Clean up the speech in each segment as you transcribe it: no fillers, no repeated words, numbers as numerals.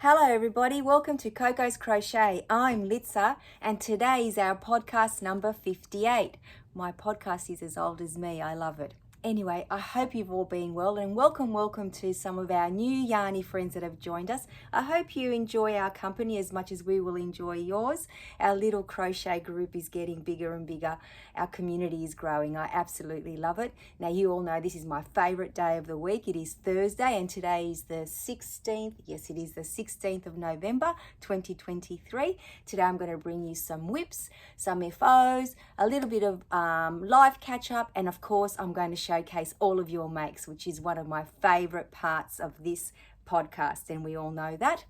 Hello everybody, welcome to Coco's Crochet. I'm Litsa and today is our podcast number 58. My podcast is as old as me, I love it. Anyway, I hope you've all been well and welcome to some of our new Yarny friends that have joined us. I hope you enjoy our company as much as we will enjoy yours. Our little crochet group is getting bigger and bigger. Our community is growing. I absolutely love it. Now you all know this is my favorite day of the week. It is Thursday and today is the 16th. Yes, it is the 16th of November 2023. Today I'm going to bring you some whips, some FOs, a little bit of live catch up, and of course I'm going to showcase all of your makes, which is one of my favorite parts of this podcast, and we all know that.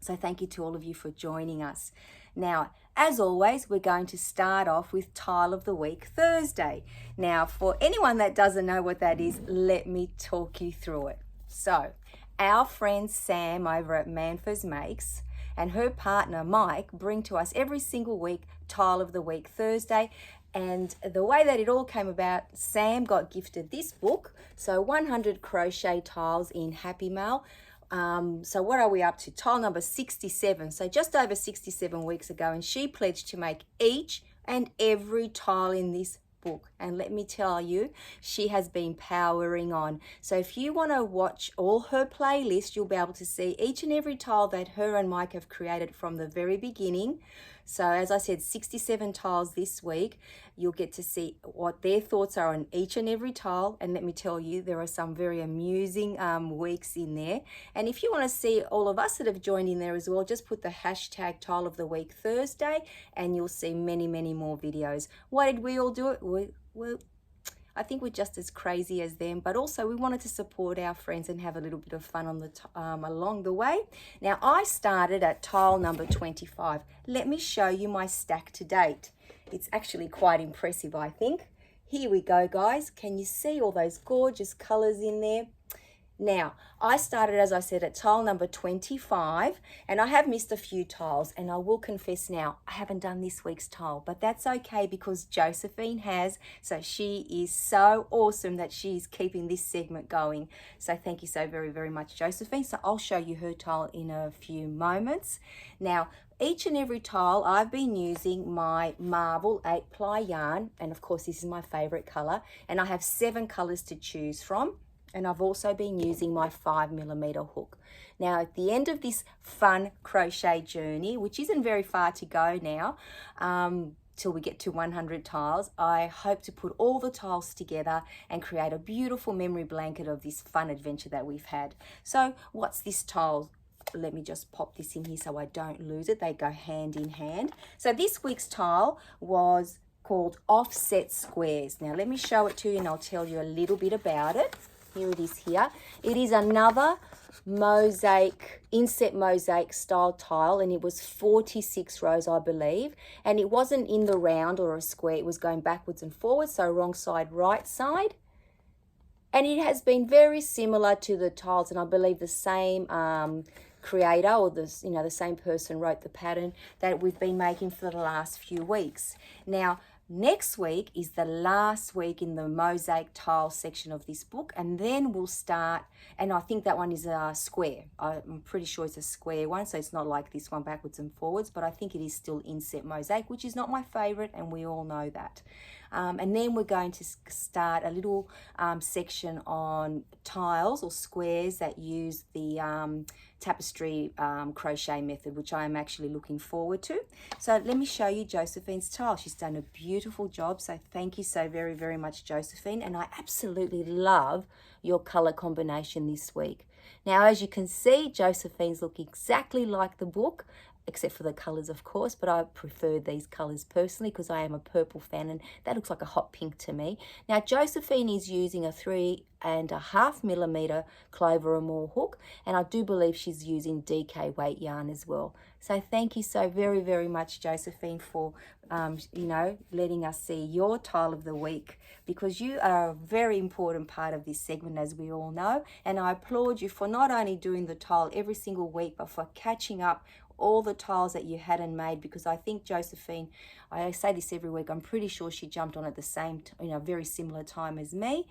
So thank you to all of you for joining us. Now, as always, we're going to start off with Tile of the Week Thursday. Now, for anyone that doesn't know what that is, let me talk you through it. So, our friend Sam over at Manfors Makes and her partner Mike bring to us every single week Tile of the Week Thursday. And the way that it all came about, Sam got gifted this book, so 100 crochet tiles in Happy Mail. So what are we up to? Tile number 67, so just over 67 weeks ago, and she pledged to make each and every tile in this book. And let me tell you, she has been powering on. So if you want to watch all her playlist, you'll be able to see each and every tile that her and Mike have created from the very beginning. So as I said, 67 tiles this week. You'll get to see what their thoughts are on each and every tile. And let me tell you, there are some very amusing weeks in there. And if you want to see all of us that have joined in there as well, just put the hashtag Tile of the Week Thursday and you'll see many, many more videos. Why did we all do it? Well, I think we're just as crazy as them, but also we wanted to support our friends and have a little bit of fun on the along the way. Now, I started at tile number 25. Let me show you my stack to date. It's actually quite impressive, I think. Here we go, guys. Can you see all those gorgeous colors in there? Now, I started, as I said, at tile number 25, and I have missed a few tiles, and I will confess now, I haven't done this week's tile, but that's okay because Josephine has, so she is so awesome that she's keeping this segment going. So thank you so very, very much, Josephine. So I'll show you her tile in a few moments. Now, each and every tile, I've been using my Marble 8-ply yarn, and of course, this is my favorite color, and I have 7 colors to choose from. And I've also been using my 5mm hook. Now, at the end of this fun crochet journey, which isn't very far to go now, till we get to 100 tiles, I hope to put all the tiles together and create a beautiful memory blanket of this fun adventure that we've had. So what's this tile? Let me just pop this in here so I don't lose it. They go hand in hand. So this week's tile was called Offset Squares. Now, let me show it to you and I'll tell you a little bit about it. Here it is here. It is another mosaic, inset mosaic style tile, and it was 46 rows, I believe. And it wasn't in the round or a square. It was going backwards and forwards, so wrong side, right side. And it has been very similar to the tiles, and I believe the same creator or the same person wrote the pattern that we've been making for the last few weeks. Now, next week is the last week in the mosaic tile section of this book, and then we'll start, and I think that one is a square. I'm pretty sure it's a square one, so it's not like this one backwards and forwards, but I think it is still inset mosaic, which is not my favorite, and we all know that. And then we're going to start a little section on tiles or squares that use the tapestry crochet method, which I am actually looking forward to. So let me show you Josephine's tile. She's done a beautiful job, so thank you so very, very much, Josephine. And I absolutely love your color combination this week. Now, as you can see, Josephine's look exactly like the book, except for the colors, of course, but I prefer these colors personally because I am a purple fan, and that looks like a hot pink to me. Now, Josephine is using a 3.5mm clover or more hook, and I do believe she's using DK weight yarn as well. So thank you so very, very much, Josephine, for letting us see your tile of the week, because you are a very important part of this segment, as we all know. And I applaud you for not only doing the tile every single week, but for catching up all the tiles that you hadn't made, because I think Josephine, I say this every week, I'm pretty sure she jumped on at the same, very similar time as me.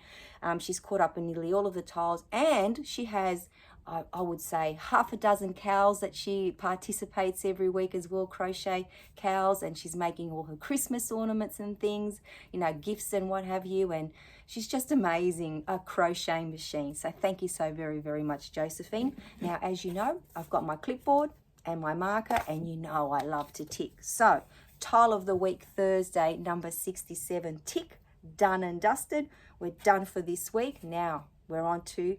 She's caught up in nearly all of the tiles, and she has I would say half a dozen cows that she participates every week as well, crochet cows, and she's making all her Christmas ornaments and things, you know, gifts and what have you, and she's just amazing, a crochet machine. So thank you so very, very much, Josephine. Now, as you know, I've got my clipboard and my marker, and you know I love to tick. So, tile of the week, Thursday, number 67, tick, done and dusted. We're done for this week. Now, we're on to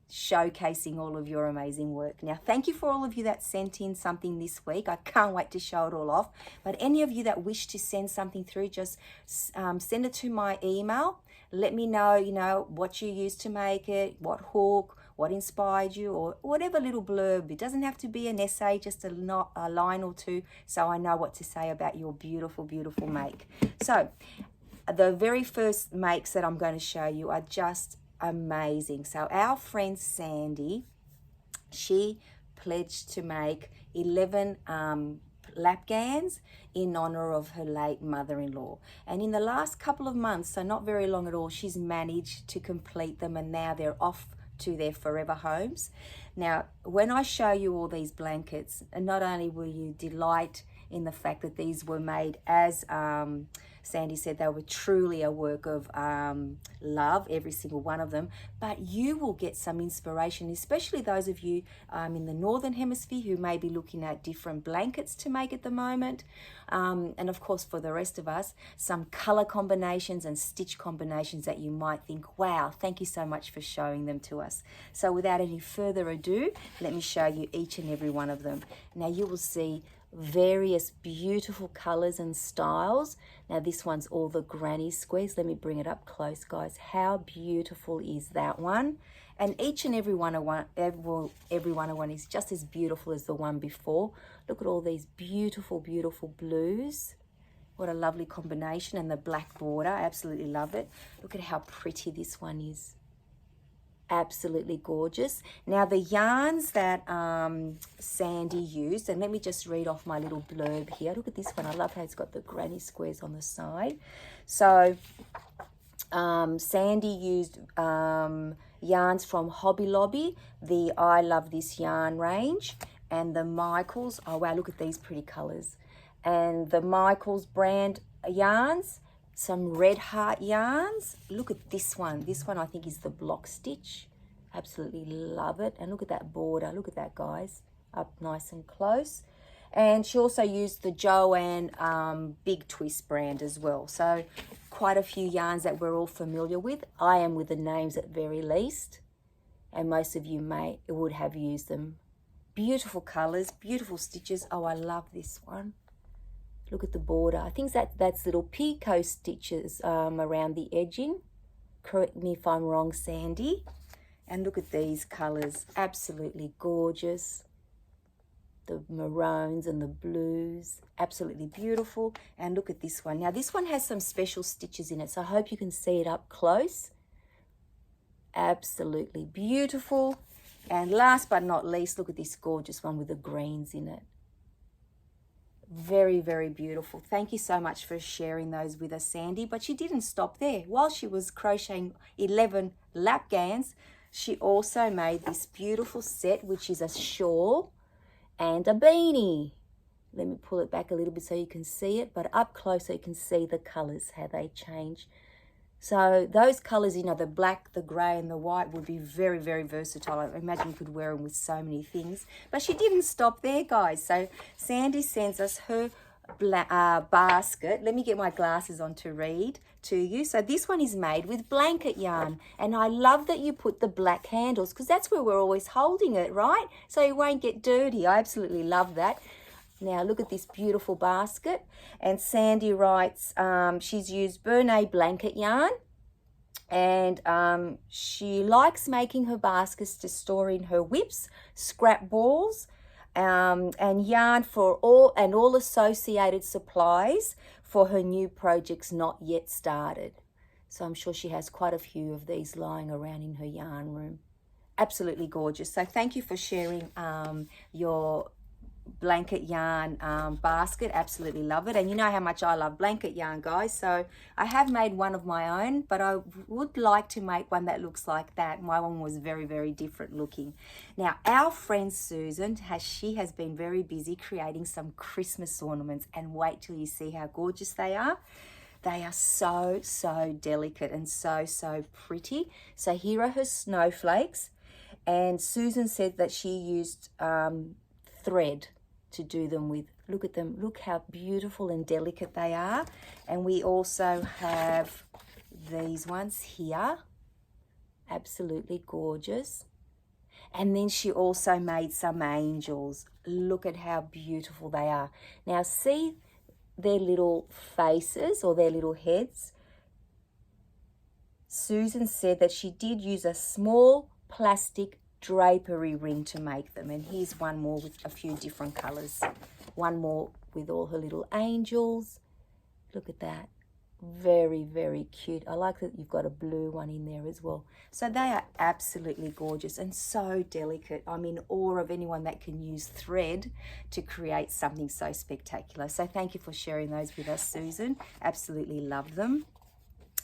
showcasing all of your amazing work. Now, thank you for all of you that sent in something this week. I can't wait to show it all off. But any of you that wish to send something through, just send it to my email. Let me know, you know, what you used to make it, what hook, what inspired you, or whatever little blurb. It doesn't have to be an essay, just a line or two, so I know what to say about your beautiful, beautiful make. So the very first makes that I'm going to show you are just amazing. So our friend Sandy, she pledged to make 11 lap gowns in honor of her late mother-in-law, and in the last couple of months, so not very long at all, she's managed to complete them, and now they're off to their forever homes. Now, when I show you all these blankets, not only will you delight in the fact that these were made, as Sandy said, they were truly a work of love, every single one of them, but you will get some inspiration, especially those of you in the Northern Hemisphere who may be looking at different blankets to make at the moment. And of course, for the rest of us, some color combinations and stitch combinations that you might think, wow, thank you so much for showing them to us. So without any further ado, let me show you each and every one of them. Now you will see various beautiful colors and styles. Now this one's all the granny squares. Let me bring it up close, guys. How beautiful is that one? And each and every one of one is just as beautiful as the one before. Look at all these beautiful, beautiful blues. What a lovely combination. And the black border, I absolutely love it. Look at how pretty this one is. Absolutely gorgeous. Now the yarns that Sandy used, and let me just read off my little blurb here. Look at this one. I love how it's got the granny squares on the side. So Sandy used yarns from Hobby Lobby, the I Love This yarn range, and the Michaels. Oh wow, look at these pretty colors. And the Michaels brand yarns, some Red Heart yarns. Look at this one. This one I think is the block stitch. Absolutely love it. And look at that border. Look at that, guys. Up nice and close. And she also used the Joanne Big Twist brand as well. So quite a few yarns that we're all familiar with. I am with the names at very least. And most of you would have used them. Beautiful colors, beautiful stitches. Oh, I love this one. Look at the border. I think that's little picot stitches around the edging. Correct me if I'm wrong, Sandy. And look at these colours. Absolutely gorgeous. The maroons and the blues. Absolutely beautiful. And look at this one. Now, this one has some special stitches in it, so I hope you can see it up close. Absolutely beautiful. And last but not least, look at this gorgeous one with the greens in it. Very, very beautiful. Thank you so much for sharing those with us, Sandy. But she didn't stop there. While she was crocheting 11 lap gowns, she also made this beautiful set, which is a shawl and a beanie. Let me pull it back a little bit so you can see it, but up close so you can see the colours, how they change. So those colours, you know, the black, the grey and the white would be very, very versatile. I imagine you could wear them with so many things. But she didn't stop there, guys. So Sandy sends us her basket. Let me get my glasses on to read to you. So this one is made with blanket yarn. And I love that you put the black handles because that's where we're always holding it, right? So it won't get dirty. I absolutely love that. Now look at this beautiful basket, and Sandy writes she's used Bernay blanket yarn, and she likes making her baskets to store in her whips, scrap balls, and yarn for all associated supplies for her new projects not yet started. So I'm sure she has quite a few of these lying around in her yarn room. Absolutely gorgeous. So thank you for sharing your blanket yarn basket. Absolutely love it. And you know how much I love blanket yarn, guys. So I have made one of my own, but I would like to make one that looks like that. My one was very, very different looking. Now, our friend Susan, she has been very busy creating some Christmas ornaments, and wait till you see how gorgeous they are. They are so, so delicate and so, so pretty. So here are her snowflakes. And Susan said that she used thread to do them with. Look at them. Look how beautiful and delicate they are. And we also have these ones here. Absolutely gorgeous. And then she also made some angels. Look at how beautiful they are. Now see their little faces or their little heads. Susan said that she did use a small plastic drapery ring to make them, and here's one more with a few different colors, one more with all her little angels. Look at that, very, very cute. I like that you've got a blue one in there as well. So they are absolutely gorgeous and so delicate. I'm in awe of anyone that can use thread to create something so spectacular. So thank you for sharing those with us, Susan. Absolutely love them.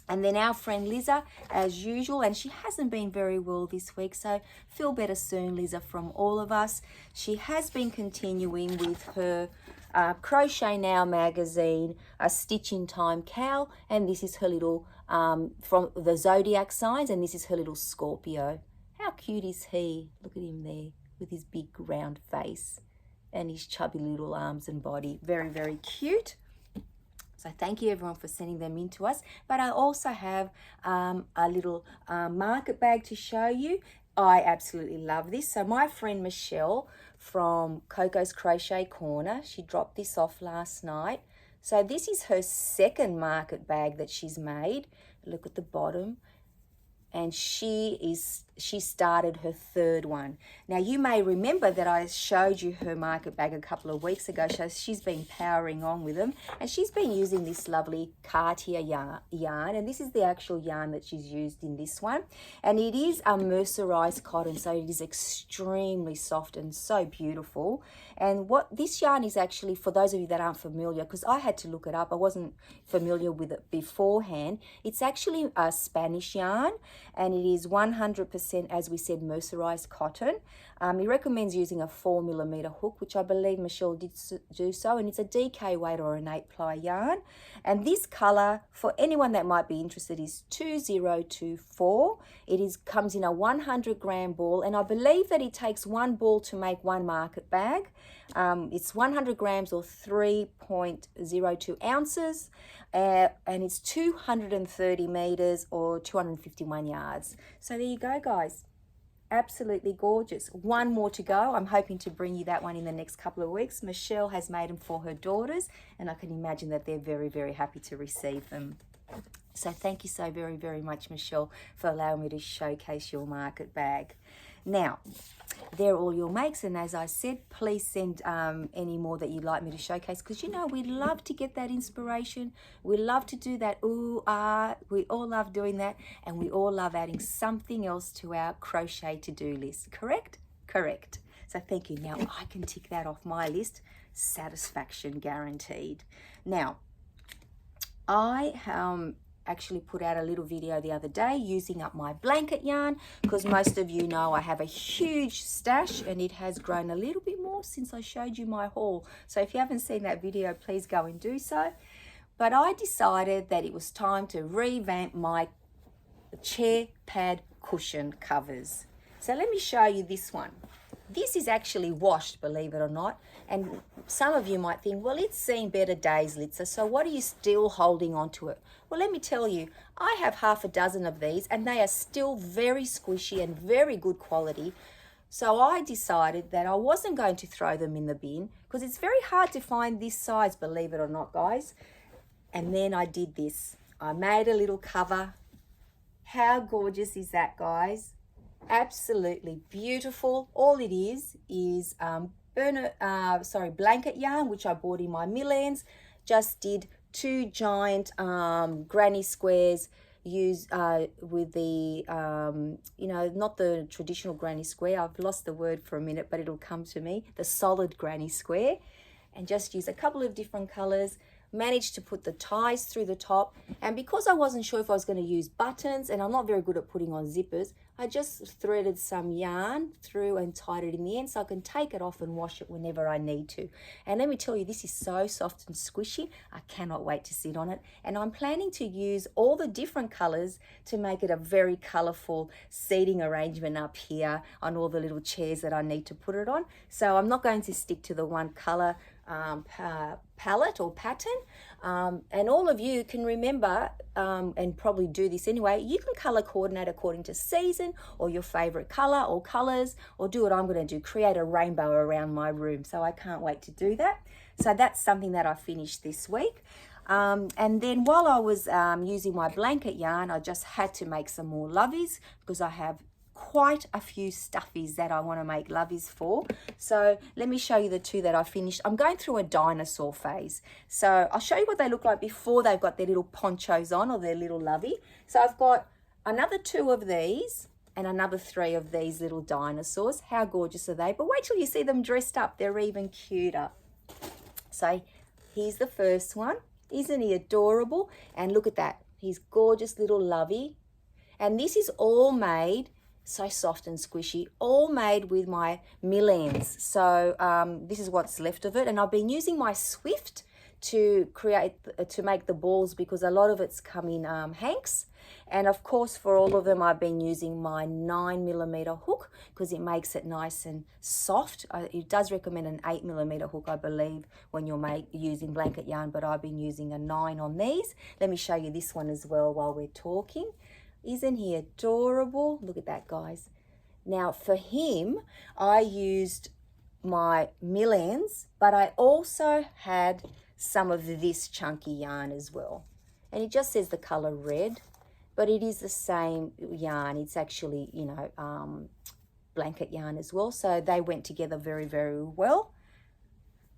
And then our friend Liza, as usual, and she hasn't been very well this week, so feel better soon, Liza, from all of us. She has been continuing with her Crochet Now magazine, a Stitch in Time cowl, and this is her little, from the zodiac signs, and this is her little Scorpio. How cute is he? Look at him there with his big round face and his chubby little arms and body. Very, very cute. So thank you everyone for sending them in to us. But I also have a little market bag to show you. I absolutely love this. So my friend Michelle from Coco's Crochet Corner, she dropped this off last night. So this is her second market bag that she's made. Look at the bottom. And she started her third one. Now you may remember that I showed you her market bag a couple of weeks ago. So she's been powering on with them, and she's been using this lovely Cartier yarn, and this is the actual yarn that she's used in this one. And it is a mercerized cotton, so it is extremely soft and so beautiful. And what this yarn is actually, for those of you that aren't familiar, because I had to look it up, I wasn't familiar with it beforehand, it's actually a Spanish yarn, and it is 100%, as we said, mercerized cotton. He recommends using a 4mm hook, which I believe Michelle did do so, and it's a DK weight or an 8-ply yarn. And this color, for anyone that might be interested, is 2024. It comes in a 100-gram ball, and I believe that it takes one ball to make one market bag. It's 100 grams or 3.02 ounces, and it's 230 meters or 251 yards. So there you go, guys. Absolutely gorgeous. One more to go. I'm hoping to bring you that one in the next couple of weeks. Michelle has made them for her daughters, and I can imagine that they're very, very happy to receive them. So thank you so very, very much, Michelle, for allowing me to showcase your market bag. Now, they're all your makes, and as I said, please send any more that you'd like me to showcase, because you know we love to get that inspiration. We love to do that ooh, ah. We all love doing that, and we all love adding something else to our crochet to-do list. Correct? Correct. So thank you. Now I can tick that off my list. Satisfaction guaranteed. Now, I actually put out a little video the other day using up my blanket yarn, because most of you know I have a huge stash, and it has grown a little bit more since I showed you my haul. So if you haven't seen that video, please go and do so. But I decided that it was time to revamp my chair pad cushion covers. So let me show you this one. This is actually washed, believe it or not. And some of you might think, well, it's seen better days, Litza, so what are you still holding on to it? Well, let me tell you, I have half a dozen of these, and they are still very squishy and very good quality. So I decided that I wasn't going to throw them in the bin, because it's very hard to find this size, believe it or not, guys. And then I did this. I made a little cover. How gorgeous is that, guys? Absolutely beautiful. All it is blanket yarn, which I bought in my Millends. Just did 2 giant granny squares, use with the, you know, not the traditional granny square. I've lost the word for a minute, but it'll come to me. The solid granny square. And just use a couple of different colors. Managed to put the ties through the top, and because I wasn't sure if I was going to use buttons, and I'm not very good at putting on zippers, I just threaded some yarn through and tied it in the end so I can take it off and wash it whenever I need to. And let me tell you, this is so soft and squishy. I cannot wait to sit on it, and I'm planning to use all the different colors to make it a very colorful seating arrangement up here on all the little chairs that I need to put it on. So I'm not going to stick to the one color palette or pattern, and all of you can remember and probably do this anyway. You can color coordinate according to season or your favorite color or colors, or do what I'm going to do, create a rainbow around my room. So I can't wait to do that. So that's something that I finished this week. And then while I was using my blanket yarn, I just had to make some more loveys because I have quite a few stuffies that I want to make loveys for. So let me show you the two that I finished. I'm going through a dinosaur phase. So I'll show you what they look like before they've got their little ponchos on or their little lovey. So I've got another 2 of these and another 3 of these little dinosaurs. How gorgeous are they? But wait till you see them dressed up. They're even cuter. So here's the first one. Isn't he adorable? And look at that. His gorgeous little lovey. And this is all made so soft and squishy, all made with my mill ends. So this is what's left of it, and I've been using my Swift to make the balls because a lot of it's come in hanks. And of course, for all of them, I've been using my 9mm hook because it makes it nice and soft. It does recommend an 8mm hook, I believe, when you're using blanket yarn, but I've been using a 9 on these. Let me show you this one as well while we're talking. Isn't he adorable? Look at that, guys. Now, for him, I used my mill ends, but I also had some of this chunky yarn as well. And it just says the color red, but it is the same yarn. It's actually, you know, blanket yarn as well. So they went together very, very well.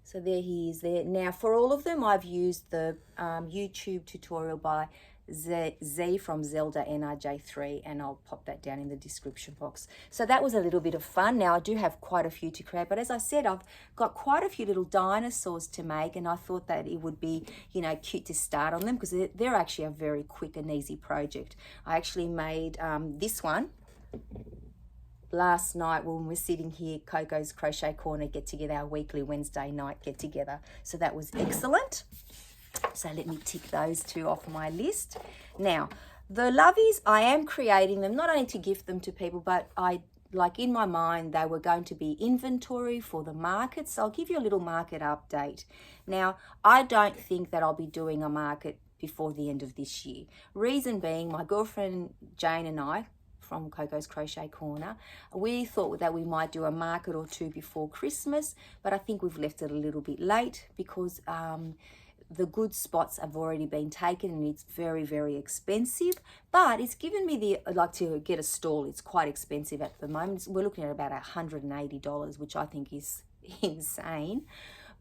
So there he is there. Now, for all of them, I've used the YouTube tutorial by Z from Zelda NRJ3, and I'll pop that down in the description box. So that was a little bit of fun. Now I do have quite a few to create, but as I said, I've got quite a few little dinosaurs to make, and I thought that it would be, you know, cute to start on them because they're actually a very quick and easy project. I actually made this one last night when we're sitting here, Coco's Crochet Corner get together, our weekly Wednesday night get together. So that was excellent. So let me tick those 2 off my list. Now, the loveys, I am creating them, not only to gift them to people, but like in my mind, they were going to be inventory for the market. So I'll give you a little market update. Now, I don't think that I'll be doing a market before the end of this year. Reason being, my girlfriend Jane and I, from Coco's Crochet Corner, we thought that we might do a market or 2 before Christmas, but I think we've left it a little bit late because the good spots have already been taken and it's very, very expensive. But it's given me the, like, to get a stall, it's quite expensive at the moment. We're looking at about $180, which I think is insane.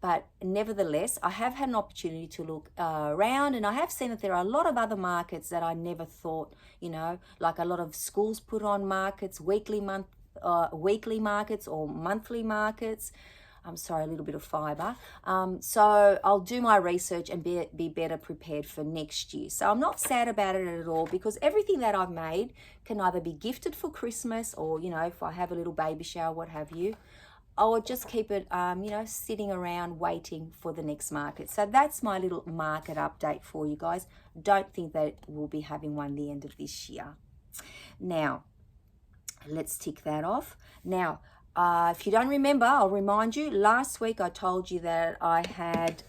But nevertheless, I have had an opportunity to look around, and I have seen that there are a lot of other markets that I never thought, you know, like a lot of schools put on markets, weekly markets or monthly markets. I'm sorry, a little bit of fiber. So I'll do my research and be better prepared for next year. So I'm not sad about it at all because everything that I've made can either be gifted for Christmas or, you know, if I have a little baby shower, what have you, or just keep it, you know, sitting around waiting for the next market. So that's my little market update for you guys. Don't think that we'll be having one the end of this year. Now, let's tick that off. Now, if you don't remember, I'll remind you, last week I told you that I had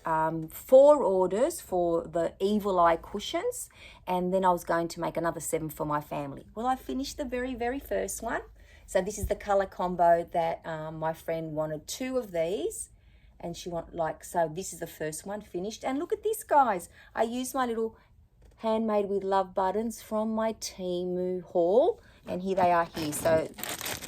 4 orders for the Evil Eye cushions, and then I was going to make another 7 for my family. Well, I finished the very, very first one. So this is the color combo that my friend wanted 2 of these, and she wanted, like, so this is the first one finished. And look at this, guys. I used my little handmade with love buttons from my Temu haul, and here they are here. So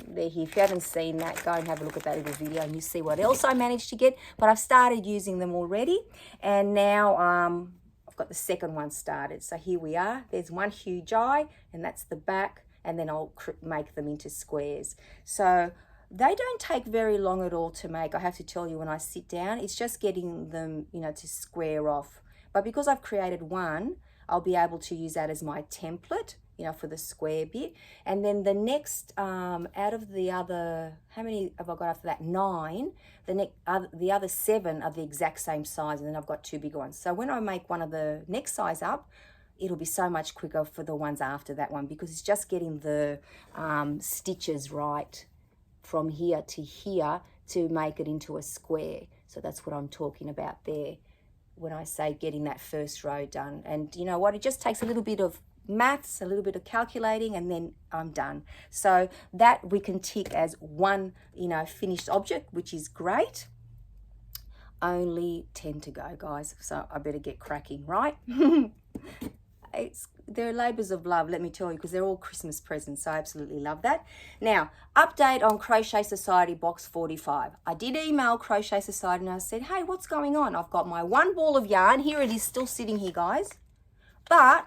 they're here. If you haven't seen that, go and have a look at that little video and you see what else I managed to get. But I've started using them already, and now of I've got the second one started. So here we are. There's one huge eye, and that's the back, and then I'll make them into squares. So they don't take very long at all to make. I have to tell you, when I sit down, it's just getting them, you know, to square off. But because I've created one, I'll be able to use that as my template, you know, for the square bit. And then the next, out of the other, how many have I got after that? 9. The other 7 are the exact same size, and then I've got 2 bigger ones. So when I make one of the next size up, it'll be so much quicker for the ones after that one, because it's just getting the stitches right from here to here to make it into a square. So that's what I'm talking about there when I say getting that first row done. And you know what, it just takes a little bit of maths, a little bit of calculating, and then I'm done. So that we can tick as one, you know, finished object, which is great. Only 10 to go, guys, so I better get cracking, right? They're labors of love, let me tell you, because they're all Christmas presents, so I absolutely love that. Now, update on Crochet Society box 45. I did email Crochet Society and I said, hey, what's going on? I've got my one ball of yarn. Here it is, still sitting here, guys. But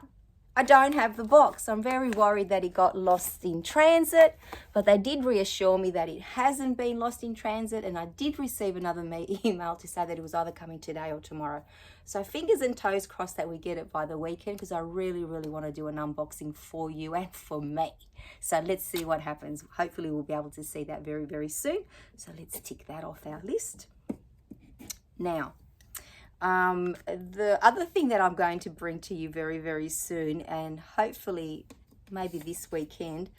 I don't have the box. I'm very worried that it got lost in transit, but they did reassure me that it hasn't been lost in transit, and I did receive another email to say that it was either coming today or tomorrow. So fingers and toes crossed that we get it by the weekend, because I really, really want to do an unboxing for you and for me. So let's see what happens. Hopefully we'll be able to see that very, very soon. So let's tick that off our list. Now, the other thing that I'm going to bring to you very, very soon, and hopefully maybe this weekend,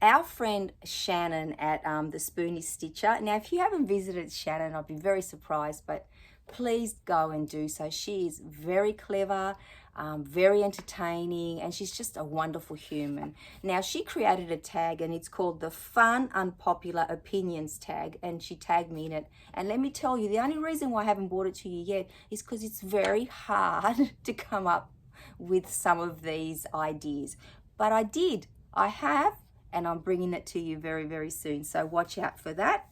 our friend Shannon at the Spoony Stitcher. Now, if you haven't visited Shannon, I'd be very surprised, but please go and do so. She is very clever, very entertaining, and she's just a wonderful human. Now, she created a tag, and it's called the Fun Unpopular Opinions tag, and she tagged me in it. And let me tell you, the only reason why I haven't brought it to you yet is because it's very hard to come up with some of these ideas. But I have, and I'm bringing it to you very, very soon. So watch out for that.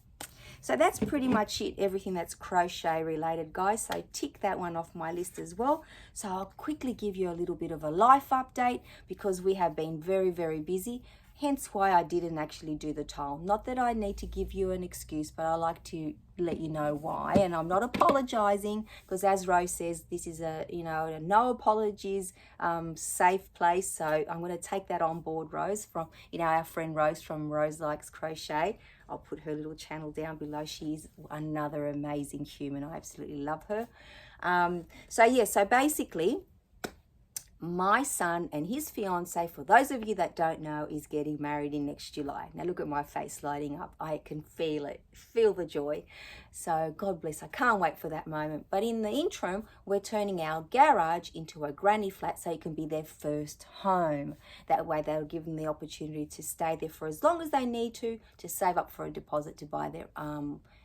So that's pretty much it, everything that's crochet related, guys. So tick that one off my list as well. So I'll quickly give you a little bit of a life update, because we have been very, very busy. Hence why I didn't actually do the tile. Not that I need to give you an excuse, but I like to let you know why. And I'm not apologizing, because as Rose says, this is a, you know, a no apologies safe place. So I'm going to take that on board, Rose, from, you know, our friend Rose from Rose Likes Crochet. I'll put her little channel down below. She's another amazing human. I absolutely love her. So basically, my son and his fiance, for those of you that don't know, is getting married in next July. Now look at my face lighting up. I can feel it, feel the joy. So God bless, I can't wait for that moment. But in the interim, we're turning our garage into a granny flat, so it can be their first home. That way they'll give them the opportunity to stay there for as long as they need to save up for a deposit to buy their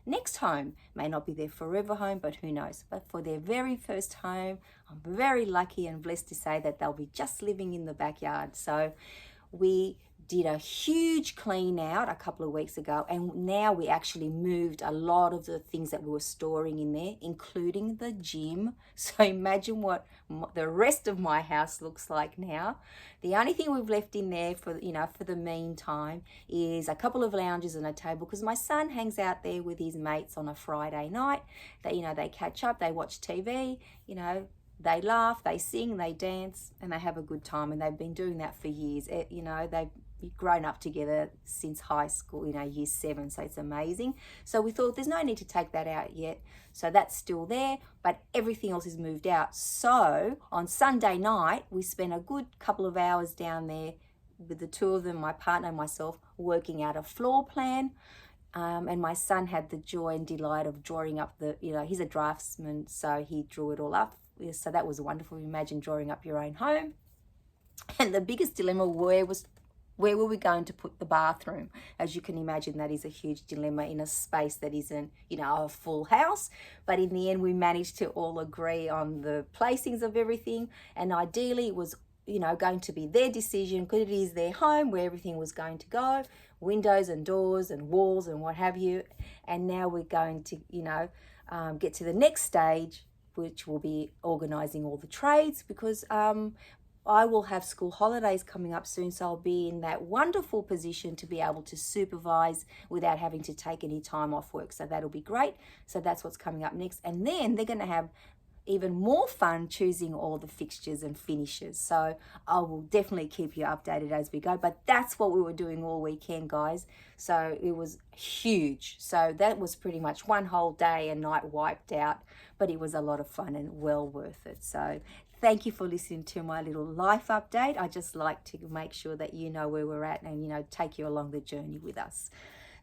next home. May not be their forever home, but who knows. But for their very first home, I'm very lucky and blessed to say that they'll be just living in the backyard. So we did a huge clean out a couple of weeks ago, and now we actually moved a lot of the things that we were storing in there, including the gym. So imagine what the rest of my house looks like now. The only thing we've left in there for, you know, for the meantime is a couple of lounges and a table, because my son hangs out there with his mates on a Friday night. They, you know, they catch up, they watch TV, you know, they laugh, they sing, they dance, and they have a good time. And they've been doing that for years. You know, they've grown up together since high school, you know, year 7. So it's amazing. So we thought there's no need to take that out yet. So that's still there, but everything else is moved out. So on Sunday night, we spent a good couple of hours down there with the two of them, my partner and myself, working out a floor plan. And my son had the joy and delight of drawing up the, you know, he's a draftsman, so he drew it all up. So that was wonderful. Imagine drawing up your own home. And the biggest dilemma where were we going to put the bathroom? As you can imagine, that is a huge dilemma in a space that isn't, you know, a full house. But in the end, we managed to all agree on the placings of everything. And ideally, it was, you know, going to be their decision, because it is their home where everything was going to go, windows and doors and walls and what have you. And now we're going to, you know, get to the next stage, which will be organising all the trades, because I will have school holidays coming up soon, so I'll be in that wonderful position to be able to supervise without having to take any time off work. So that'll be great. So that's what's coming up next. And then they're going to have even more fun choosing all the fixtures and finishes. So I will definitely keep you updated as we go. But that's what we were doing all weekend, guys. So it was huge. So that was pretty much one whole day and night wiped out. But it was a lot of fun and well worth it. So thank you for listening to my little life update. I just like to make sure that you know where we're at and, take you along the journey with us.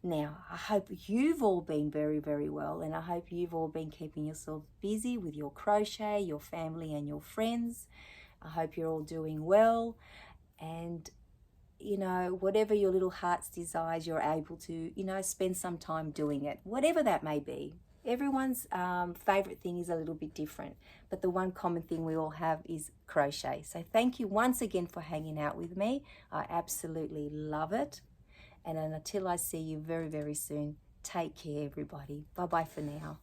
Now, I hope you've all been very, very well, and I hope you've all been keeping yourself busy with your crochet, your family and your friends. I hope you're all doing well, and whatever your little heart's desires, you're able to, spend some time doing it, whatever that may be. Everyone's favorite thing is a little bit different, but the one common thing we all have is crochet. So thank you once again for hanging out with me. I absolutely love it. And until I see you very, very soon, take care, everybody. Bye-bye for now.